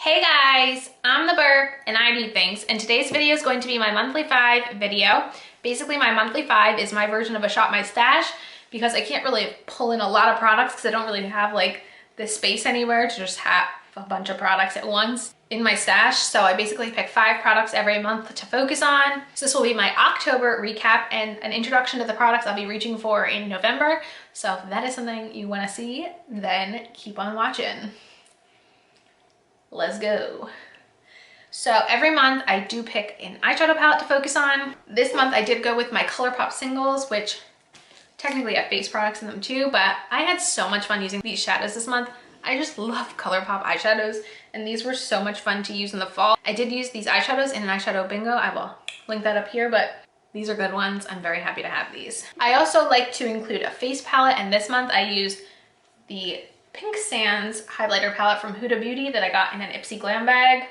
Hey guys, I'm the Burke and I do things, and today's video is going to be my monthly 5 video. Basically my monthly 5 is my version of a shop my stash because I can't really pull in a lot of products because I don't really have like the space anywhere to just have a bunch of products at once in my stash. So I basically pick 5 products every month to focus on. So this will be my October recap and an introduction to the products I'll be reaching for in November. So if that is something you want to see, then keep on watching. Let's go. So every month I do pick an eyeshadow palette to focus on. This month I did go with my ColourPop singles, which technically have face products in them too, but I had so much fun using these shadows this month. I just love ColourPop eyeshadows, and these were so much fun to use in the fall. I did use these eyeshadows in an eyeshadow bingo. I will link that up here, but these are good ones. I'm very happy to have these. I also like to include a face palette, and this month I used the Pink Sands highlighter palette from Huda Beauty that I got in an Ipsy Glam bag.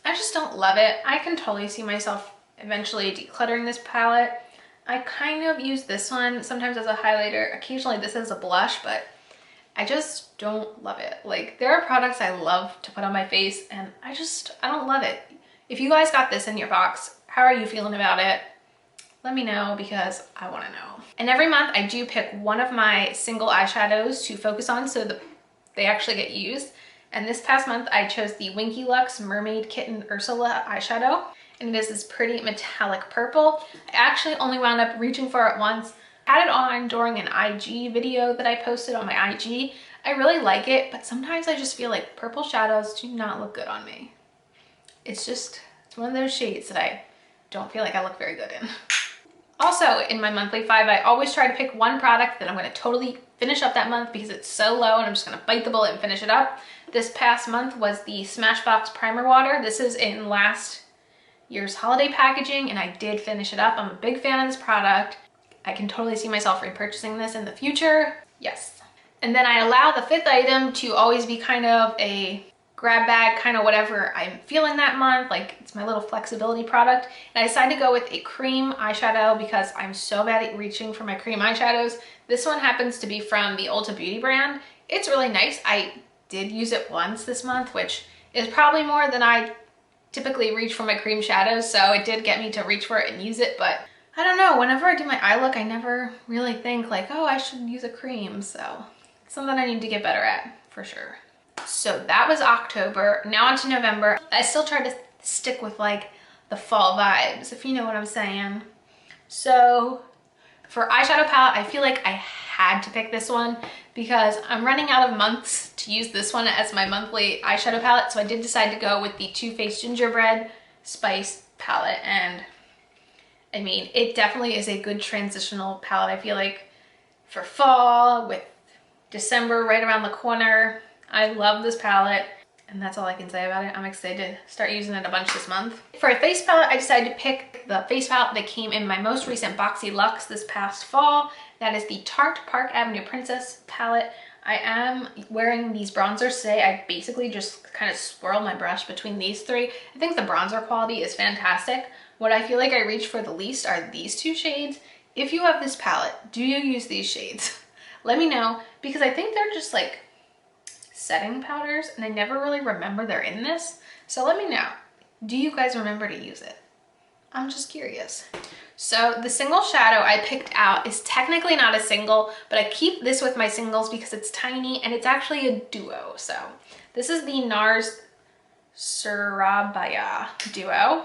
I just don't love it. I can totally see myself eventually decluttering this palette. I kind of use this one sometimes as a highlighter, occasionally this as a blush, but I just don't love it. Like, there are products I love to put on my face and I don't love it. If you guys got this in your box, how are you feeling about it? Let me know because I want to know. And every month I do pick one of my single eyeshadows to focus on so they actually get used. And this past month I chose the Winky Lux Mermaid Kitten Ursula eyeshadow, and it is this pretty metallic purple. I actually only wound up reaching for it once. I had it on during an IG video that I posted on my IG. I really like it, but sometimes I just feel like purple shadows do not look good on me. It's one of those shades that I don't feel like I look very good in. Also, in my monthly 5, I always try to pick one product that I'm going to totally finish up that month because it's so low and I'm just going to bite the bullet and finish it up. This past month was the Smashbox Primer Water. This is in last year's holiday packaging and I did finish it up. I'm a big fan of this product. I can totally see myself repurchasing this in the future. Yes. And then I allow the 5th item to always be kind of a grab bag, kind of whatever I'm feeling that month. Like, it's my little flexibility product. And I decided to go with a cream eyeshadow because I'm so bad at reaching for my cream eyeshadows. This one happens to be from the Ulta Beauty brand. It's really nice. I did use it once this month, which is probably more than I typically reach for my cream shadows. So it did get me to reach for it and use it. But I don't know, whenever I do my eye look, I never really think like, oh, I should use a cream. So it's something I need to get better at for sure. So that was October. Now on to November. I still try to stick with like the fall vibes, if you know what I'm saying. So for eyeshadow palette, I feel like I had to pick this one because I'm running out of months to use this one as my monthly eyeshadow palette. So I did decide to go with the Too Faced Gingerbread Spice palette. And I mean, it definitely is a good transitional palette. I feel like for fall with December right around the corner. I love this palette, and that's all I can say about it. I'm excited to start using it a bunch this month. For a face palette, I decided to pick the face palette that came in my most recent Boxy Luxe this past fall. That is the Tarte Park Avenue Princess palette. I am wearing these bronzers today. I basically just kind of swirl my brush between these 3. I think the bronzer quality is fantastic. What I feel like I reach for the least are these 2 shades. If you have this palette, do you use these shades? Let me know, because I think they're just like setting powders and I never really remember they're in this. So let me know, do you guys remember to use it? I'm just curious. So the single shadow I picked out is technically not a single, but I keep this with my singles because it's tiny and it's actually a duo. So this is the Nars Surayaba duo.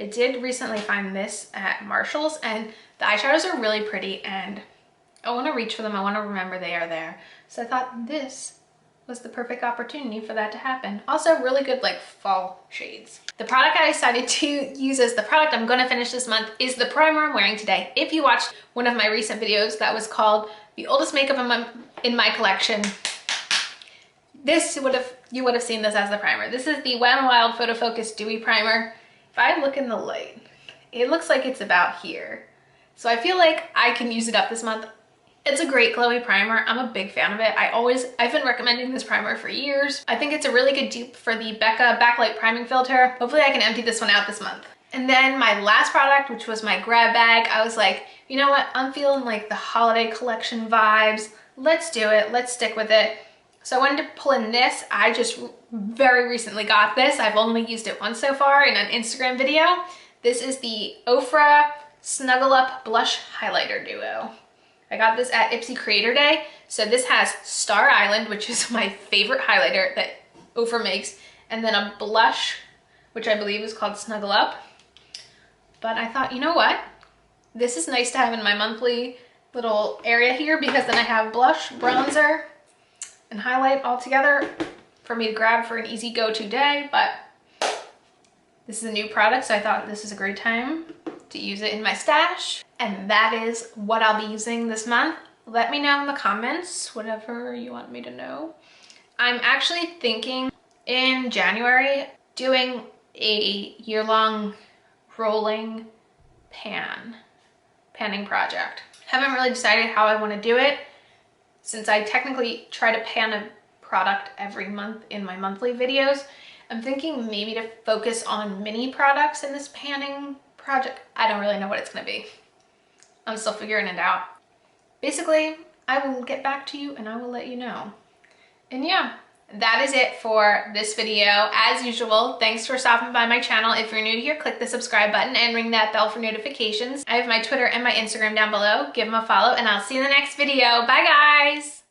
I did recently find this at Marshall's and the eyeshadows are really pretty and I want to reach for them. I want to remember they are there. So I thought this was the perfect opportunity for that to happen. Also really good like fall shades. The product I decided to use as the product I'm going to finish this month is the primer I'm wearing today. If you watched one of my recent videos that was called The Oldest Makeup in my Collection, you would have seen this as the primer. This is the Wet n Wild Photo Focus Dewy Primer. If I look in the light, it looks like it's about here. So I feel like I can use it up this month. It's a great glowy primer. I'm a big fan of it. I've been recommending this primer for years. I think it's a really good dupe for the Becca Backlight Priming Filter. Hopefully I can empty this one out this month. And then my last product, which was my grab bag, I was like, you know what? I'm feeling like the holiday collection vibes. Let's do it. Let's stick with it. So I wanted to pull in this. I just very recently got this. I've only used it once so far in an Instagram video. This is the Ofra Snuggle Up Blush Highlighter Duo. I got this at Ipsy Creator Day. So this has Star Island, which is my favorite highlighter that Ofra makes, and then a blush, which I believe is called Snuggle Up. But I thought, you know what? This is nice to have in my monthly little area here, because then I have blush, bronzer, and highlight all together for me to grab for an easy go-to day. But this is a new product, so I thought this is a great time to use it in my stash. And that is what I'll be using this month. Let me know in the comments, whatever you want me to know. I'm actually thinking in January doing a year-long rolling panning project. Haven't really decided how I want to do it, since I technically try to pan a product every month in my monthly videos. I'm thinking maybe to focus on mini products in this panning project. I don't really know what it's going to be. I'm still figuring it out. Basically, I will get back to you and I will let you know. And yeah, that is it for this video. As usual, thanks for stopping by my channel. If you're new here, click the subscribe button and ring that bell for notifications. I have my Twitter and my Instagram down below. Give them a follow and I'll see you in the next video. Bye guys!